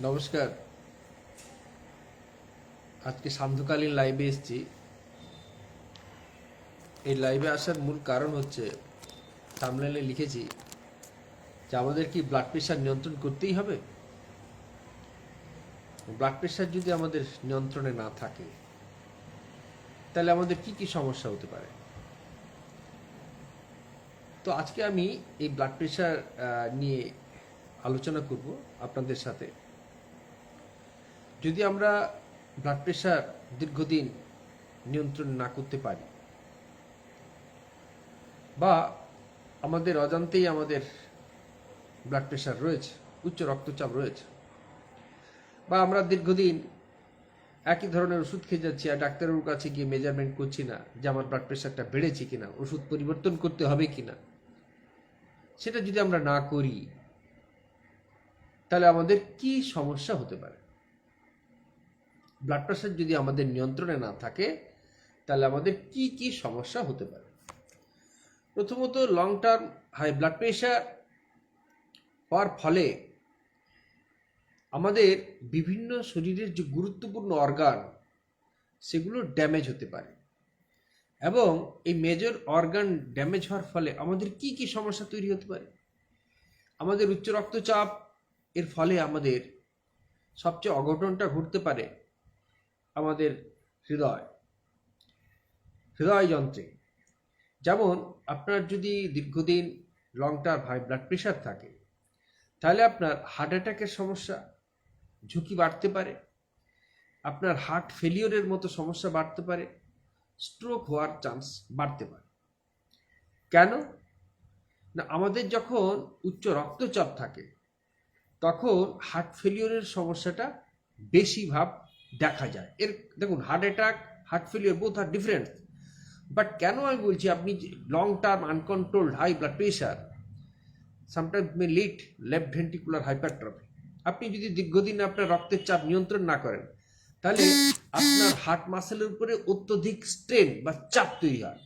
নমস্কার। আজকে সান্ধ্যকালীন লাইভে এসেছি। এই লাইভে আসার মূল কারণ হচ্ছে, সামলাইনে লিখেছি যে আমাদের কি ব্লাড প্রেশার নিয়ন্ত্রণ করতেই হবে। ব্লাড প্রেশার যদি আমাদের নিয়ন্ত্রণে না থাকে তাহলে আমাদের কি কি সমস্যা হতে পারে। তো আজকে আমি এই ব্লাড প্রেশার নিয়ে আলোচনা করব আপনাদের সাথে। যদি আমরা ব্লাড প্রেশার দীর্ঘদিন নিয়ন্ত্রণ না করতে পারি বা আমাদের অজান্তেই আমাদের ব্লাড প্রেশার রয়েছে, উচ্চ রক্তচাপ রয়েছে, বা আমরা দীর্ঘদিন একই ধরনের ওষুধ খেয়ে যাচ্ছি আর ডাক্তারের কাছে গিয়ে মেজারমেন্ট করছি না যে আমার ব্লাড প্রেশারটা বেড়েছে কিনা, ওষুধ পরিবর্তন করতে হবে কিনা, সেটা যদি আমরা না করি তাহলে আমাদের কি সমস্যা হতে পারে। ব্লাড প্রেশার যদি আমাদের নিয়ন্ত্রণে না থাকে তাহলে আমাদের কি কি সমস্যা হতে পারে। প্রথমত, long term high blood pressure হওয়ার ফলে আমাদের বিভিন্ন শরীরের যে গুরুত্বপূর্ণ অর্গান সেগুলো ড্যামেজ হতে পারে, এবং এই মেজর অর্গান ড্যামেজ হওয়ার ফলে আমাদের কি কি সমস্যা তৈরি হতে পারে। আমাদের উচ্চ রক্তচাপ এর ফলে আমাদের সবচেয়ে অঘটনটা ঘটতে পারে আমাদের হৃদয়যন্ত্রে। যেমন আপনার যদি দীর্ঘদিন long term high blood pressure থাকে তাহলে আপনার হার্ট অ্যাটাকের সমস্যা ঝুঁকি বাড়তে পারে, আপনার হার্ট ফেলিওরের মতো সমস্যা বাড়তে পারে, স্ট্রোক হওয়ার চান্স বাড়তে পারে। কেন না, আমাদের যখন উচ্চ রক্তচাপ থাকে তখন হার্ট ফেলিওরের সমস্যাটা বেশি ভাব দেখা যায়। দেখুন, heart attack, heart failure both are different. But কেন আমি বলছি, আপনি long term uncontrolled high blood pressure sometimes may lead left ventricular hypertrophy. আপনি যদি দীর্ঘদিন আপনার রক্তের চাপ নিয়ন্ত্রণ না করেন তাহলে আপনার হার্ট মাসেলের উপরে অত্যধিক স্ট্রেন বা চাপ তৈরি হয়,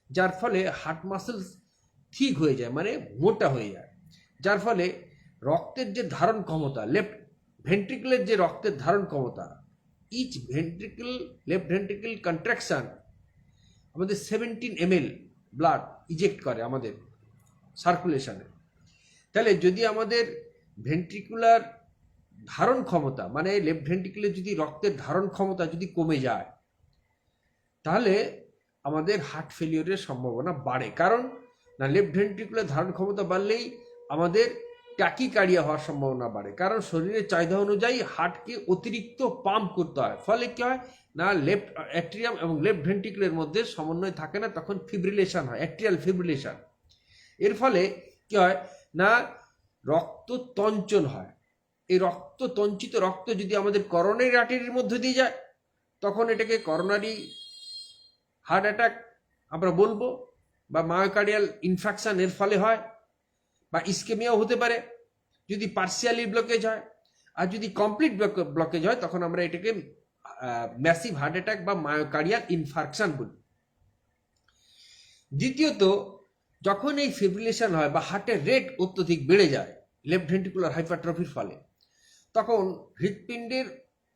যার ফলে হার্ট মাসেল ঠিক হয়ে যায়, মানে মোটা হয়ে যায়, যার ফলে রক্তের যে ধারণ ক্ষমতা, লেফট ভেন্ট্রিকলের যে রক্তের ধারণ ক্ষমতা, each ventricle, left ventricle contraction আমাদের 17 ml ব্লাড ইজেক্ট করে আমাদের সার্কুলেশনে। তাহলে যদি আমাদের ভেন্ট্রিকুলার ধারণ ক্ষমতা, মানে লেফট ভেন্ট্রিকুলার যদি রক্তের ধারণ ক্ষমতা যদি কমে যায় তাহলে আমাদের হার্ট ফেলিওরের সম্ভাবনা বাড়ে। কারণ না, লেফট ভেন্ট্রিকুলার ধারণ ক্ষমতা বাড়লেই আমাদের ট্যাকিকার্ডিয়া হওয়ার সম্ভাবনা বাড়ে, কারণ শরীরের চাহিদা অনুযায়ী হার্টকে অতিরিক্ত পাম্প করতে হয়। ফলে কি হয় না, লেফট অ্যাট্রিয়াম এবং লেফট ভেন্ট্রিকুলের মধ্যে সমন্বয় থাকে না, তখন ফিব্রিলেশন হয়, অ্যাট্রিয়াল ফিব্রিলেশন। এর ফলে কি হয় না, রক্ত তঞ্চন হয়। এই তঞ্চিত রক্ত যদি আমাদের করোনারি আর্টারির মধ্যে দিয়ে যায় তখন এটাকে করোনারি হার্ট অ্যাটাক আমরা বলবো, বা মায়োকার্ডিয়াল ইনফেকশন এর ফলে হয়, বা ইস্কেমিয়াও হতে পারে যদি পার্সিয়ালি ব্লকেজ হয়। আর যদি কমপ্লিট ব্লকেজ হয় তখন আমরা এটাকে ম্যাসিভ হার্ট অ্যাটাক বা মায়োকার্ডিয়াল ইনফার্কশন বলি। দ্বিতীয়ত, যখন এই ফিব্রিলেশন হয় বা হার্টের রেট অত্যধিক বেড়ে যায় লেফট ভেন্ট্রিকুলার হাইপারট্রফির ফলে, তখন হৃৎপিণ্ডের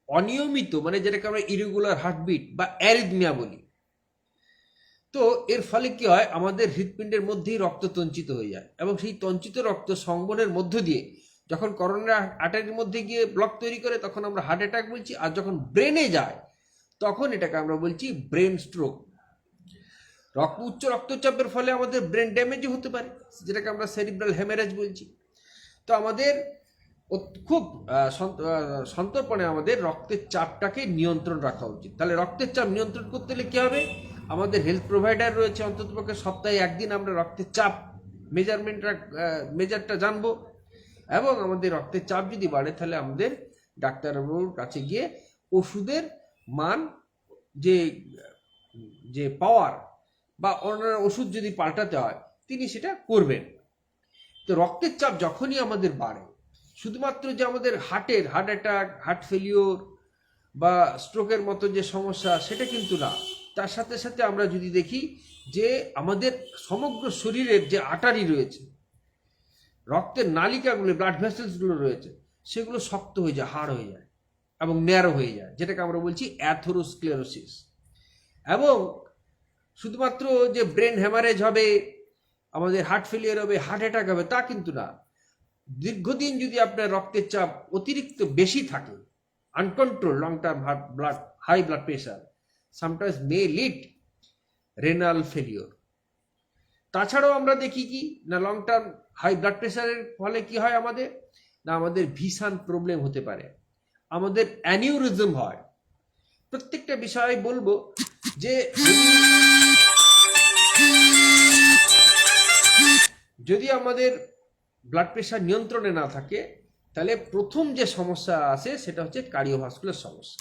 অনিয়মিত, মানে যেটাকে আমরা ইরেগুলার হার্টবিট বা অ্যারিথমিয়া বলি, তো এর ফলে কি হয়, আমাদের হৃৎপিণ্ডের মধ্যেই রক্ত তঞ্চিত হয়ে যায়, এবং সেই তঞ্চিত রক্ত সংবহনের মধ্য দিয়ে যখন করোনারি আর্টারির মধ্যে গিয়ে ব্লক তৈরি করে তখন আমরা হার্ট অ্যাটাক বলছি, আর যখন ব্রেনে যায় তখন এটাকে আমরা বলছি ব্রেন স্ট্রোক। উচ্চ রক্তচাপের ফলে আমাদের ব্রেন ড্যামেজও হতে পারে, যেটাকে আমরা সেরিব্রাল হ্যামারেজ বলছি। তো আমাদের খুব সন্তর্পণে আমাদের রক্তের চাপটাকে নিয়ন্ত্রণ রাখা উচিত। তাহলে রক্তের চাপ নিয়ন্ত্রণ করতে হলে কী হবে, আমাদের হেলথ প্রোভাইডার রয়েছে, অন্ততপক্ষে সপ্তাহে একদিন আমরা রক্তের চাপ মেজারটা জানবো, এবং আমাদের রক্তের চাপ যদি বাড়ে তাহলে আমাদের ডাক্তারবাবুর কাছে গিয়ে ওষুধের মান যে পাওয়ার বা অন্যান্য ওষুধ যদি পাল্টাতে হয় তিনি সেটা করবেন। তো রক্তের চাপ যখনই আমাদের বাড়ে, শুধুমাত্র যে আমাদের হার্ট অ্যাটাক, হার্ট ফেলিওর বা স্ট্রোকের মতো যে সমস্যা সেটা কিন্তু না, তার সাথে সাথে আমরা যদি দেখি যে আমাদের সমগ্র শরীরের যে আর্টারি রয়েছে, রক্তের নালিকাগুলো, ব্লাড ভেসেলসগুলো রয়েছে, সেগুলো শক্ত হয়ে যায়, হার্ড হয়ে যায় এবং ন্যারো হয়ে যায়, যেটাকে আমরা বলছি অ্যাথেরোস্ক্লেরোসিস। এবং শুধুমাত্র যে ব্রেন হ্যামারেজ হবে, আমাদের হার্ট ফেলিয়ার হবে, হার্ট অ্যাটাক হবে, তা কিন্তু না। দীর্ঘদিন যদি আপনার রক্তের চাপ অতিরিক্ত বেশি থাকে, uncontrol long term high blood pressure sometimes may lead renal failure. তাছাড়াও আমরা দেখি কি না, লং টার্ম হাই ব্লাড প্রেশারের ফলে কি হয় আমাদের, না আমাদের ভিশন প্রবলেম হতে পারে, আমাদের অ্যানিউরিজম হয়। প্রত্যেকটা বিষয় বলবো যে যদি আমাদের ব্লাড প্রেশার নিয়ন্ত্রণে না থাকে, তাহলে প্রথম যে সমস্যা আসে সেটা হচ্ছে কার্ডিওভাস্কুলার সমস্যা।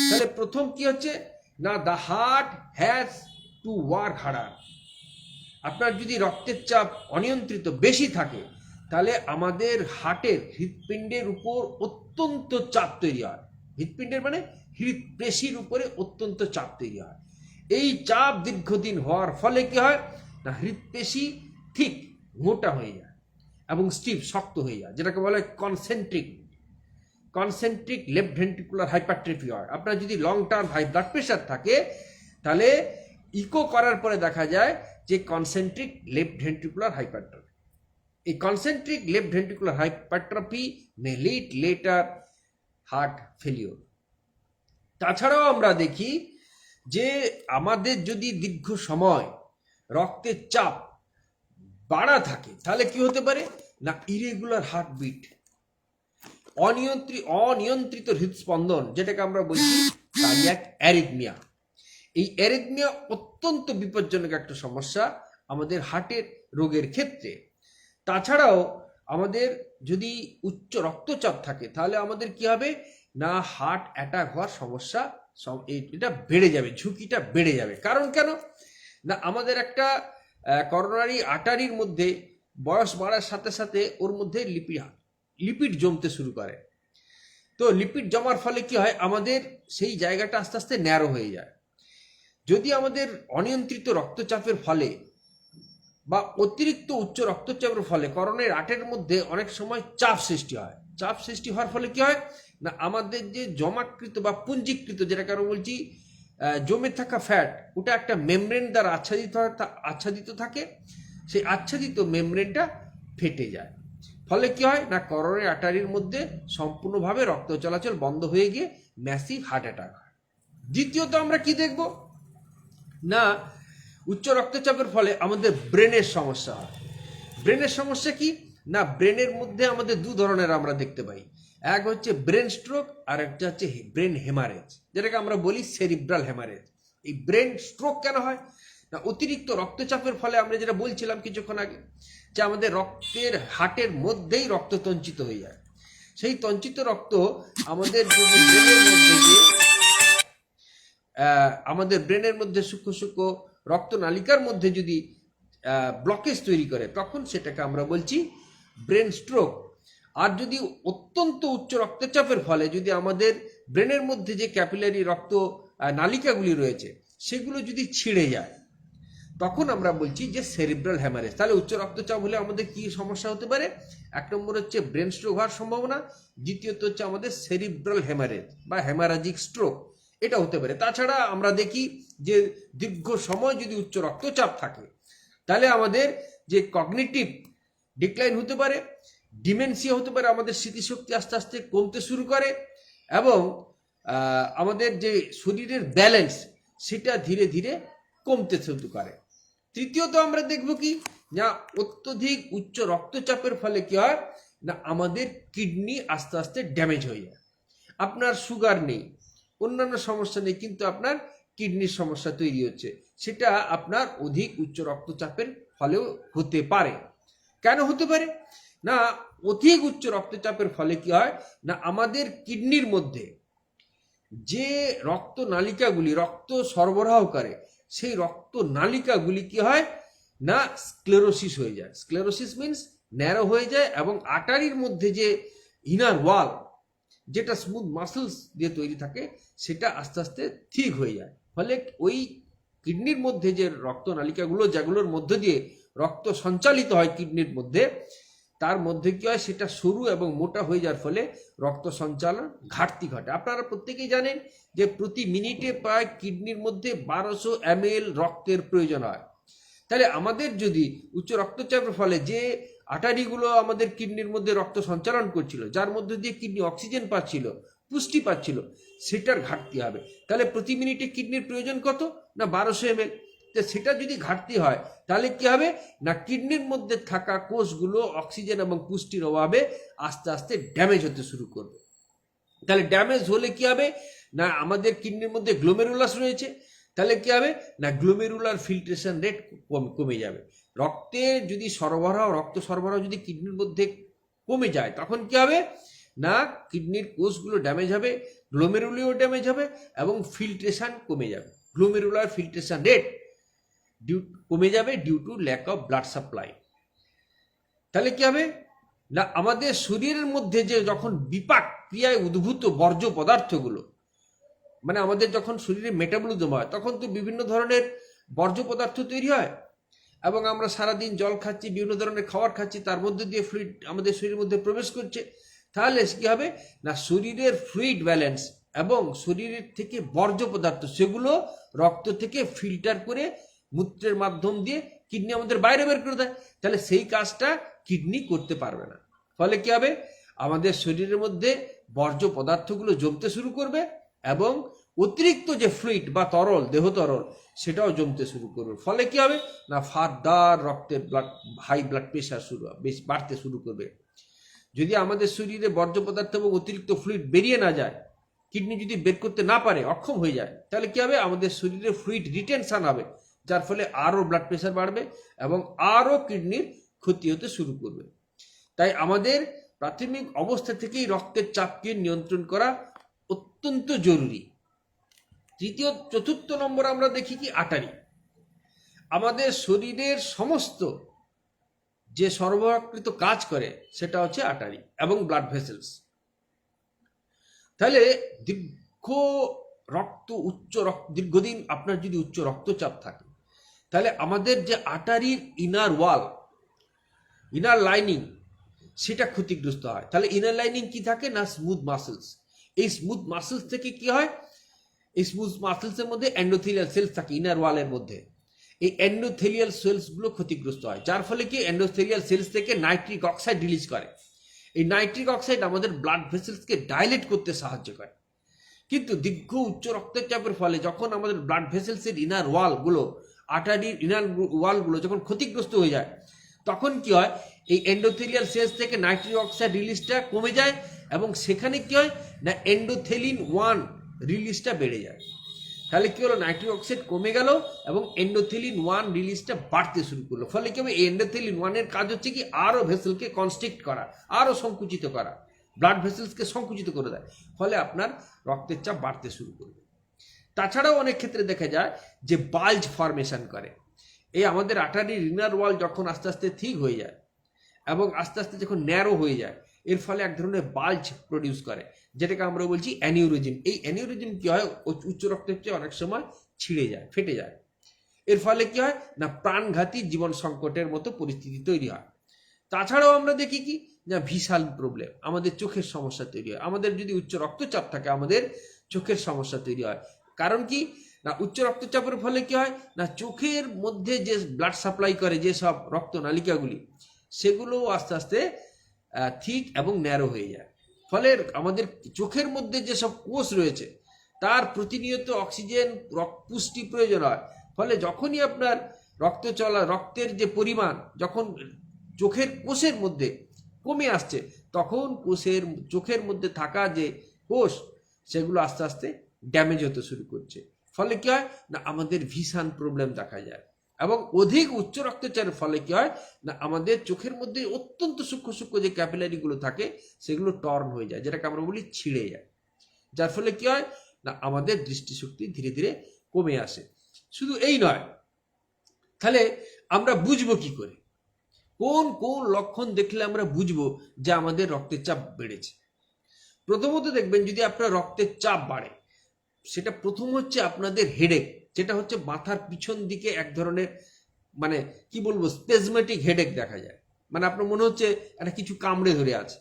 তাহলে প্রথম কি হচ্ছে না, the heart has to work harder. আপনার যদি রক্তের চাপ অনিয়ন্ত্রিত বেশি থাকে, তাহলে আমাদের হার্টের হৃৎপিণ্ডের উপর অত্যন্ত চাপ তৈরি হয়। হৃৎপিণ্ডের মানে হৃৎপেশির উপরে অত্যন্ত চাপ তৈরি হয়। এই চাপ দীর্ঘদিন হওয়ার ফলে কি হয় না, হৃৎপেশি ঠিক মোটা হয়ে যায় এবং স্টিফ শক্ত হয়ে যায়, যেটাকে বলা হয় কনসেন্ট্রিক লেফট ভেন্ট্রিকুলার হাইপারট্রফি হয়। আপনার যদি long term high blood pressure থাকে, তাহলে ইকো করার পরে দেখা যায় যে কনসেন্ট্রিক লেফট ভেন্ট্রিকুলার হাইপারট্রফি। এই concentric left ventricular hypertrophy may lead later heart failure. তাছাড়াও আমরা দেখি যে আমাদের যদি দীর্ঘ সময় রক্তের চাপ বাড়া থাকে, তাহলে কি হতে পারে না, ইরেগুলার হার্টবিট, অনিয়ন্ত্রিত হৃদস্পন্দন, যেটাকে আমরা বলছি কার্ডিয়াক অ্যারিথমিয়া। এই অ্যারিথমিয়া অত্যন্ত বিপজ্জনক একটা সমস্যা আমাদের হার্টের রোগের ক্ষেত্রে। তাছাড়াও আমাদের যদি উচ্চ রক্তচাপ থাকে, তাহলে আমাদের কি হবে না, হার্ট অ্যাটাক হওয়ার সমস্যা এটা বেড়ে যাবে, ঝুঁকিটা বেড়ে যাবে। কারণ কেন না, আমাদের একটা করোনারি আর্টারির মধ্যে বয়স বাড়ার সাথে সাথে ওর মধ্যে লিপিড জমতে শুরু করে। তো লিপিড জমার ফলে কি হয়, আমাদের সেই জায়গাটা আস্তে আস্তে ন্যারো হয়ে যায়। যদি আমাদের অনিয়ন্ত্রিত রক্তচাপের ফলে বা অতিরিক্ত উচ্চ রক্তচাপের ফলে করোনারি আর্টারির মধ্যে অনেক সময় চাপ সৃষ্টি হয়, চাপ সৃষ্টি হওয়ার ফলে কি হয় না, আমাদের যে জমাকৃত বা পুঞ্জীকৃত, যেটাকে আমরা বলছি জমে থাকা ফ্যাট, ওটা একটা মেমব্রেন দ্বারা আচ্ছাদিত থাকে, সেই আচ্ছাদিত মেমব্রেনটা ফেটে যায়। ফলে কি হয় না, করোনারি আর্টারির মধ্যে সম্পূর্ণভাবে রক্ত চলাচল বন্ধ হয়ে গিয়ে ম্যাসিভ হার্ট অ্যাটাক হয়। দ্বিতীয়ত আমরা কি দেখব না, উচ্চ রক্তচাপের ফলে আমাদের ব্রেনের সমস্যা হয়। ব্রেনের সমস্যা কি না, ব্রেনের মধ্যে আমাদের দু ধরনের আমরা দেখতে পাই। এক হচ্ছে ব্রেন স্ট্রোক, আর একটা হচ্ছে ব্রেন হেমারেজ, যেটাকে আমরা বলি সেরিব্রাল হেমারেজ। এই ব্রেন স্ট্রোক কেন হয় না, অতিরিক্ত রক্তচাপের ফলে আমরা যেটা বলছিলাম কিছুক্ষণ আগে, যে আমাদের রক্তের হার্টের মধ্যেই রক্ত তঞ্চিত হয়ে যায়। সেই তঞ্চিত রক্ত আমাদের আমাদের ব্রেনের মধ্যে সূক্ষ্ম সূক্ষ্ম রক্তনালিকার মধ্যে যদি ব্লকেজ তৈরি করে, তখন সেটাকে আমরা বলছি ব্রেন স্ট্রোক। আর যদি অত্যন্ত উচ্চ রক্তচাপের ফলে যদি আমাদের ব্রেনের মধ্যে যে ক্যাপিলারি রক্ত নালিকাগুলি রয়েছে সেগুলো যদি ছিঁড়ে যায়, তখন আমরা বলছি যে সেরিব্রাল হ্যামারেজ। তাহলে উচ্চ রক্তচাপ হলে আমাদের কি সমস্যা হতে পারে, এক নম্বর হচ্ছে ব্রেন স্ট্রোক হওয়ার সম্ভাবনা, দ্বিতীয়ত হচ্ছে আমাদের সেরিব্রাল হ্যামারেজ বা হ্যামারাজিক স্ট্রোক, এটা হতে পারে। তাছাড়া আমরা দেখি যে দীর্ঘ সময় যদি উচ্চ রক্তচাপ থাকে, তাহলে আমাদের যে কগনিটিভ ডিক্লাইন হতে পারে, ডিমেনশিয়া হতে পারে, আমাদের স্মৃতিশক্তি আস্তে আস্তে কমতে শুরু করে, এবং আমাদের যে শরীরের ব্যালেন্স সেটা ধীরে ধীরে কমতে শুরু করে। তৃতীয়ত আমরা দেখব কি না, অত্যধিক উচ্চ রক্তচাপের ফলে কি হয় না, আমাদের কিডনি আস্তে আস্তে ড্যামেজ হয়ে যায়। আপনার সুগার নেই, অন্যান্য সমস্যা নেই, কিন্তু আপনার কিডনির সমস্যা তৈরি হচ্ছে, সেটা আপনার অধিক উচ্চ রক্তচাপের ফলেও হতে পারে। কেন হতে পারে না, অধিক উচ্চ রক্তচাপের ফলে কি হয় না, আমাদের কিডনির মধ্যে যে রক্ত নালিকাগুলি রক্ত সরবরাহ করে, সেই রক্ত নালিকাগুলি কি হয় না, স্ক্লেরোসিস হয়ে যায়। স্ক্লেরোসিস মিন্স ন্যারো হয়ে যায়, এবং আর্টারির মধ্যে যে ইনার ওয়াল, যেটা স্মুথ মাসেলস দিয়ে তৈরি থাকে, সেটা আস্তে আস্তে ঠিক হয়ে যায়। ফলে ওই কিডনির মধ্যে যে রক্ত নালিকাগুলো, যেগুলোর মধ্য দিয়ে রক্ত সঞ্চালিত হয় কিডনির মধ্যে, তার মধ্যে কি হয়, সেটা সরু এবং মোটা হয়ে যাওয়ার ফলে রক্ত সঞ্চালন ঘাটতি ঘটে। আপনারা প্রত্যেকেই জানেন যে প্রতি মিনিটে প্রায় কিডনির মধ্যে 1200 ml রক্তের প্রয়োজন হয়। তাহলে আমাদের যদি উচ্চ রক্তচাপের ফলে যে আটারিগুলো আমাদের কিডনির মধ্যে রক্ত সঞ্চালন করছিল, যার মধ্যে দিয়ে কিডনি অক্সিজেন পাচ্ছিল, পুষ্টি পাচ্ছিল, সেটার ঘাটতি হবে। তাহলে প্রতি মিনিটে কিডনির প্রয়োজন কত না 1200 ml। সেটা যদি ঘাটতি হয় তাহলে কি হবে না কিডনির মধ্যে থাকা কোষগুলো অক্সিজেন এবং পুষ্টির অভাবে আস্তে আস্তে ড্যামেজ হতে শুরু করবে। তাহলে ড্যামেজ হলে কি হবে না আমাদের কিডনির মধ্যে গ্লোমেরুলাস রয়েছে, তাহলে কি হবে না গ্লোমেরুলার ফিল্ট্রেশন রেট কমে যাবে। রক্ত সরবরাহ যদি কিডনির মধ্যে কমে যায় তখন কি হবে না কিডনির কোষগুলো ড্যামেজ হবে, গ্লোমেরুলিও ড্যামেজ হবে এবং ফিল্ট্রেশন কমে যাবে। গ্লোমেরুলার ফিল্ট্রেশন রেট কমে যাবে due to lack of blood supply. তাহলে কি হবে না আমাদের শরীরের মধ্যে যে যখন বিপাক ক্রিয়ায় উদ্ভূত বর্জ্য পদার্থগুলো, মানে আমাদের যখন শরীরে মেটাবলিজম হয় তখন তো বিভিন্ন ধরনের বর্জ্য পদার্থ তৈরি হয় এবং আমরা সারাদিন জল খাচ্ছি, বিভিন্ন ধরনের খাবার খাচ্ছি, তার মধ্যে দিয়ে ফ্লুইড আমাদের শরীরের মধ্যে প্রবেশ করছে। তাহলে কি হবে না শরীরের ফ্লুইড ব্যালেন্স এবং শরীরের থেকে বর্জ্য পদার্থ সেগুলো রক্ত থেকে ফিল্টার করে মূত্রের মাধ্যম দিয়ে কিডনি আমাদের বাইরে বের করে দেয়। তাহলে সেই কাজটা কিডনি করতে পারবে না। ফলে কি হবে আমাদের শরীরের মধ্যে বর্জ্য পদার্থগুলো জমতে শুরু করবে এবং অতিরিক্ত যে ফ্লুইড বা তরল, দেহ তরল, সেটাও জমতে শুরু করবে। ফলে কি হবে না ফার্দার রক্তের হাই ব্লাড প্রেশার বাড়তে শুরু করবে। যদি আমাদের শরীরে বর্জ্য পদার্থ এবং অতিরিক্ত ফ্লুইড বেরিয়ে না যায়, কিডনি যদি বের করতে না পারে, অক্ষম হয়ে যায়, তাহলে কি হবে আমাদের শরীরে ফ্লুইড রিটেনশন হবে, যার ফলে আরও ব্লাড প্রেশার বাড়বে এবং আরও কিডনির ক্ষতি হতে শুরু করবে। তাই আমাদের প্রাথমিক অবস্থা থেকেই রক্তের চাপকে নিয়ন্ত্রণ করা অত্যন্ত জরুরি। চতুর্থ নম্বর আমরা দেখি কি আটারি। আমাদের শরীরের সমস্ত যে সরবরাহকৃত কাজ করে সেটা হচ্ছে আটারি এবং ব্লাড ভেসেলস। তাহলে দীর্ঘদিন আপনার যদি উচ্চ রক্তচাপ থাকে তাহলে আমাদের যে আটারির ইনার লাইনিং সেটা ক্ষতিগ্রস্ত হয়। তাহলে ইনার লাইনিং কি থাকে না স্মুথ মাসেলস। এই স্মুথ মাসেলস থেকে কি হয়, এই স্মুথ মাসেলসের মধ্যে এন্ডোথেলিয়াল সেলস থাকে ইনার ওয়ালের মধ্যে। এই এন্ডোথেলিয়াল সেলসগুলো ক্ষতিগ্রস্ত হয়, যার ফলে কি এন্ডোথেলিয়াল সেলস থেকে নাইট্রিক অক্সাইড রিলিজ করে। এই নাইট্রিক অক্সাইড আমাদের ব্লাড ভেসেলসকে ডাইলেট করতে সাহায্য করে। কিন্তু দীর্ঘ উচ্চ রক্তচাপের ফলে যখন আমাদের ব্লাড ভেসেলসের ইনার ওয়ালগুলো, আটারির ইনার ওয়ালগুলো যখন ক্ষতিগ্রস্ত হয়ে যায়, তখন কি হয় এই এন্ডোথেলিয়াল সেলস থেকে নাইট্রিক অক্সাইড রিলিজটা কমে যায় এবং সেখানে কি হয় না এন্ডোথেলিন 1 রিলিজটা বেড়ে যায়। তাহলে কি হলো নাইট্রিক অক্সাইড কমে গেল এবং এন্ডোথেলিন 1 রিলিজটা বাড়তে শুরু করলো। ফলে কি হবে এই এন্ডোথেলিন 1 এর কাজ হচ্ছে কি আরো ভেসেলকে কনস্ট্রিক্ট করা, আরো সংকুচিত করা, ব্লাড ভেসেলসকে সংকুচিত করে দেয়। ফলে আপনার রক্তের চাপ বাড়তে শুরু করবে। তাছাড়াও অনেক ক্ষেত্রে দেখা যায় যে বাল্জ ফরমেশন করে। এই আমাদের আটারির ইনার ওয়াল যখন আস্তে আস্তে থিক হয়ে যায় এবং আস্তে আস্তে যখন ন্যারো হয়ে যায়, এর ফলে এক ধরনের বাল্জ প্রডিউস করে, যেটাকে আমরা বলছি অ্যানিউরিজম। এই অ্যানিউরিজম কি হয় উচ্চ রক্তচাপে অনেক সময় ছিঁড়ে যায়, ফেটে যায়। এর ফলে কি হয় না প্রাণঘাতী জীবন সংকটের মতো পরিস্থিতি তৈরি হয়। তাছাড়াও আমরা দেখি কি না ভিশাল প্রবলেম, আমাদের চোখের সমস্যা তৈরি হয়। আমাদের যদি উচ্চ রক্তচাপ থাকে আমাদের চোখের সমস্যা তৈরি হয়। কারণ কি না উচ্চ রক্তচাপের ফলে কি হয় না চোখের মধ্যে যে ব্লাড সাপ্লাই করে যে সব রক্তনালিকাগুলি, সেগুলো আস্তে আস্তে থিক এবং ন্যারো হয়ে যায়। ফলে আমাদের চোখের মধ্যে যেসব কোষ রয়েছে তার প্রতিনিয়ত অক্সিজেন পুষ্টি প্রয়োজন হয়। ফলে যখনই আপনার রক্তের যে পরিমাণ যখন চোখের কোষের মধ্যে কমে আসছে, তখন চোখের মধ্যে থাকা যে কোষ সেগুলো আস্তে আস্তে ড্যামেজ হতে শুরু করছে। ফলে কি হয় না আমাদের ভিশন প্রবলেম দেখা যায় এবং অধিক উচ্চ রক্তচাপের ফলে কি হয় না আমাদের চোখের মধ্যে অত্যন্ত সূক্ষ্ম সূক্ষ্ম যে ক্যাপিলারিগুলো থাকে সেগুলো টর্ন হয়ে যায়, যেটাকে আমরা বলি ছিঁড়ে যায়। যার ফলে কি হয় না আমাদের দৃষ্টিশক্তি ধীরে ধীরে কমে আসে। শুধু এই নয়, তাহলে আমরা বুঝবো কি করে, কোন কোন লক্ষণ দেখলে আমরা বুঝবো যে আমাদের রক্তের চাপ বেড়েছে? প্রথমত দেখবেন যদি আপনার রক্তের চাপ বাড়ে, সেটা প্রথম হচ্ছে আপনাদের হেডেক, যেটা হচ্ছে মাথার পিছন দিকে এক ধরনের মানে কি বলবো স্পেজমেটিক হেডেক দেখা যায়। মানে আপনার মনে হচ্ছে একটা কিছু কামড়ে ধরে আছে,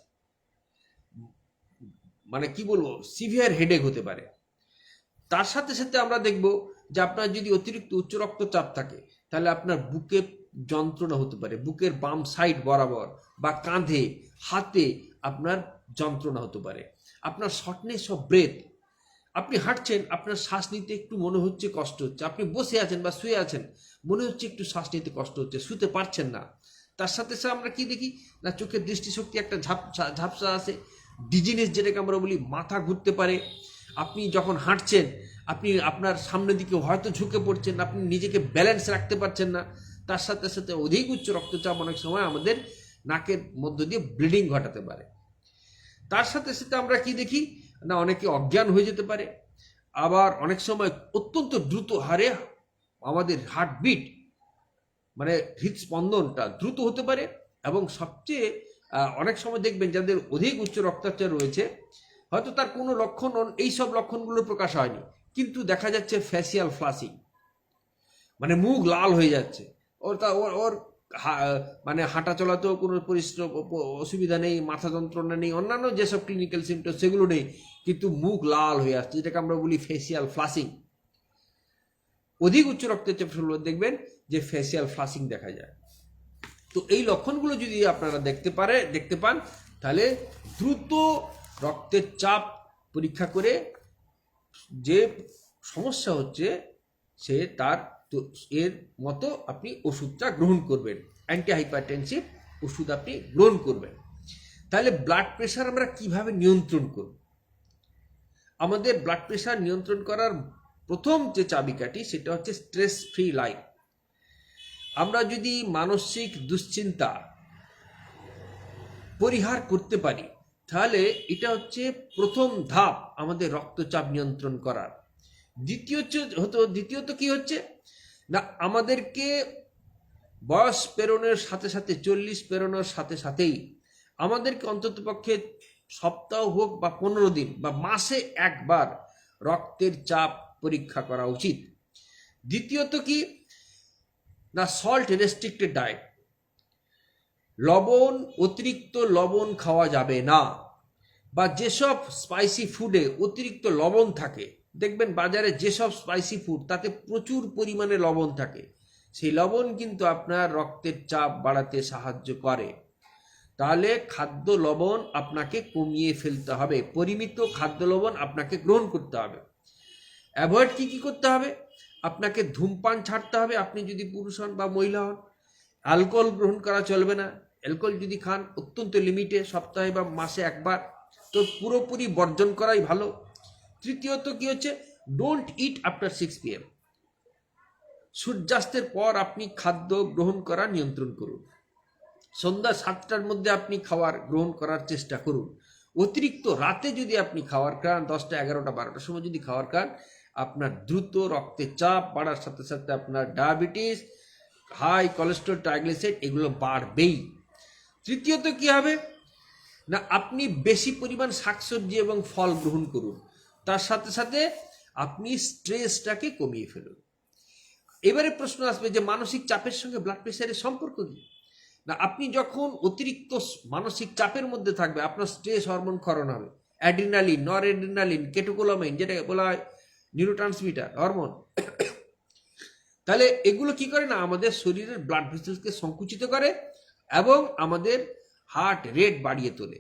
মানে কি বলবো, সিভিয়ার হেডেক হতে পারে। তার সাথে সাথে আমরা দেখব যে আপনার যদি অতিরিক্ত উচ্চ রক্তচাপ থাকে তাহলে আপনার বুকে যন্ত্রণা হতে পারে, বুকের বাম সাইড বরাবর বা কাঁধে হাতে আপনার যন্ত্রণা হতে পারে। আপনার শর্টনেস অফ ব্রেথ, আপনি হাঁটছেন, আপনার শ্বাস নিতে একটু মনে হচ্ছে কষ্ট হচ্ছে, আপনি বসে আছেন বা শুয়ে আছেন, মনে হচ্ছে একটু শ্বাস নিতে কষ্ট হচ্ছে, শুতে পারছেন না। তার সাথে সাথে আমরা কি দেখি না, চোখের দৃষ্টিশক্তি একটা ঝাপসা আছে, ডিজিনেস যেটাকে আমরা বলি, মাথা ঘুরতে পারে। আপনি যখন হাঁটছেন আপনি আপনার সামনের দিকে হয়তো ঝুঁকে পড়ছেন, আপনি নিজেকে ব্যালেন্স রাখতে পারছেন না। তার সাথে সাথে অধিক উচ্চ রক্তচাপ অনেক সময় আমাদের নাকের মধ্য দিয়ে ব্লিডিং ঘটাতে পারে। তার সাথে সাথে আমরা কি দেখি না, অনেকে অজ্ঞান হয়ে যেতে পারে। আবার অনেক সময় অত্যন্ত দ্রুত হারে আমাদের হার্টবিট, মানে হৃদস্পন্দনটা দ্রুত হতে পারে। এবং সবচেয়ে অনেক সময় দেখবেন যাদের অধিক উচ্চ রক্তচাপ রয়েছে, হয়তো তার কোনো লক্ষণ, এইসব লক্ষণগুলো প্রকাশ হয়নি, কিন্তু দেখা যাচ্ছে ফেসিয়াল ফ্লাশিং, মানে মুখ লাল হয়ে যাচ্ছে, ওর মানে হাঁটা চলাতেও কোনো অসুবিধা নেই, মাথা যন্ত্রণা নেই, অন্যান্য যেসব ক্লিনিক্যাল সিমটম সেগুলো নেই, কিন্তু মুখ লাল হয়ে আসছে, যেটাকে আমরা বলি ফেসিয়াল ফ্লাশিং। অধিক উচ্চ রক্তচাপ দেখবেন যে ফেসিয়াল ফ্লাশিং দেখা যায়। তো এই লক্ষণগুলো যদি আপনারা দেখতে পান তাহলে দ্রুত রক্তের চাপ পরীক্ষা করে যে সমস্যা হচ্ছে সে তার এর মতো আপনি ওষুধটা গ্রহণ করবেন, অ্যান্টি হাইপারটেনসিভ ওষুধ আপনি গ্রহণ করবেন। তাহলে ব্লাড প্রেশার আমরা কিভাবে নিয়ন্ত্রণ করব? আমাদের ব্লাড প্রেশার নিয়ন্ত্রণ করার প্রথম যে চাবিকাঠি সেটা হচ্ছে স্ট্রেস ফ্রি লাইফ। আমরা যদি মানসিক দুশ্চিন্তা পরিহার করতে পারি তাহলে এটা হচ্ছে প্রথম ধাপ আমাদের রক্তচাপ নিয়ন্ত্রণ করার। দ্বিতীয়ত কি হচ্ছে না, আমাদেরকে বয়স পেরোনোর সাথে সাথে, 40 পেরোনোর সাথে সাথেই আমাদেরকে অন্ততপক্ষে সপ্তাহ হোক বা 15 দিন বা মাসে একবার রক্তের চাপ পরীক্ষা করা উচিত। দ্বিতীয়ত কি না, সল্ট রেস্ট্রিক্টেড ডায়েট, অতিরিক্ত লবণ খাওয়া যাবে না। বা যেসব স্পাইসি ফুডে অতিরিক্ত লবণ থাকে, দেখবেন বাজারে যেসব স্পাইসি ফুড তাতে প্রচুর পরিমাণে লবণ থাকে, সেই লবণ কিন্তু আপনার রক্তের চাপ বাড়াতে সাহায্য করে। তাহলে খাদ্য লবণ আপনাকে কমিয়ে ফেলতে হবে, পরিমিত খাদ্য লবণ আপনাকে গ্রহণ করতে হবে। অ্যাভয়েড কি করতে হবে? আপনাকে ধূমপান ছাড়তে হবে, আপনি যদি পুরুষ হন বা মহিলা হন। অ্যালকোহল গ্রহণ করা চলবে না, অ্যালকোহল যদি খান অত্যন্ত লিমিটে, সপ্তাহে বা মাসে একবার, তো পুরোপুরি বর্জন করাই ভালো। তৃতীয়ত কি হচ্ছে, ডোন্ট ইট আফটার 6 PM। সূর্যাস্তের পর আপনি খাদ্য গ্রহণ করা নিয়ন্ত্রণ করুন। সন্ধ্যা 7টার মধ্যে আপনি খাবার গ্রহণ করার চেষ্টা করুন। অতিরিক্ত রাতে যদি আপনি খাবার খান, 10টা, 11টা, 12টার সময় যদি খাবার খান, আপনার দ্রুত রক্তের চাপ বাড়ার সাথে সাথে আপনার ডায়াবেটিস, হাই কোলেস্টেরল, ট্রাইগ্লিসাইড এগুলো বাড়বেই। তৃতীয়ত কি হবে না, আপনি বেশি পরিমাণ শাকসবজি এবং ফল গ্রহণ করুন। তার সাথে সাথে আপনি স্ট্রেসটাকে কমিয়ে ফেলুন। এবারে প্রশ্ন আসবে যে মানসিক চাপের সঙ্গে ব্লাড প্রেশারের সম্পর্ক কি? না, আপনি যখন অতিরিক্ত মানসিক চাপের মধ্যে থাকবে আপনার স্ট্রেস হরমোন ক্ষরণ হবে, অ্যাড্রিনালিন, নর অ্যাড্রিনালিন, কেটোকোলামাইন, যেটাকে বলা হয় নিউরোট্রান্সমিটার হরমোন। তাহলে এগুলো কি করে না, আমাদের শরীরের ব্লাড ভেসেলসকে সংকুচিত করে এবং আমাদের হার্ট রেট বাড়িয়ে তোলে।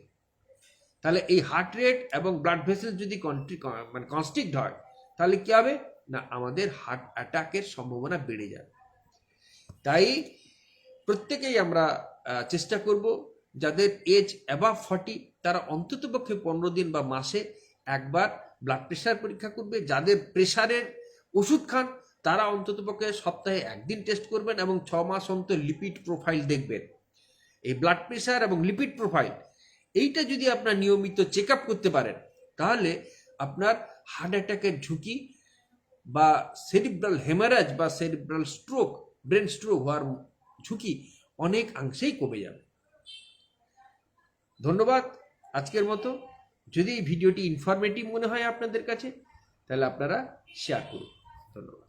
তাহলে এই হার্ট রেট এবং ব্লাড ভেসেল যদি কনস্ট্রিক্ট হয় তাহলে কি হবে না, আমাদের হার্ট অ্যাটাকের সম্ভাবনা বেড়ে যাবে। তাই প্রত্যেকেই আমরা চেষ্টা করব যাদের এজ অ্যাবাভ 40 তারা অন্ততপক্ষে 15 দিন বা মাসে একবার ব্লাড প্রেশার পরীক্ষা করবে। যাদের প্রেশারের ওষুধ খান তারা অন্ততপক্ষে সপ্তাহে একদিন টেস্ট করবেন এবং 6 মাস অন্তর লিপিড প্রোফাইল দেখবেন। এই ব্লাড প্রেশার এবং লিপিড প্রোফাইল এইটা যদি আপনার নিয়মিত চেক আপ করতে পারেন তাহলে আপনার হার্ট অ্যাটাকের ঝুঁকি বা সেরিব্রাল হেমারেজ বা সেরিব্রাল স্ট্রোক, ব্রেন স্ট্রোক হওয়ার ঝুঁকি অনেকাংশেই কমে যাবে। ধন্যবাদ আজকের মতো। যদি এই ভিডিওটি ইনফরমেটিভ মনে হয় আপনাদের কাছে তাহলে আপনারা শেয়ার করুন। ধন্যবাদ।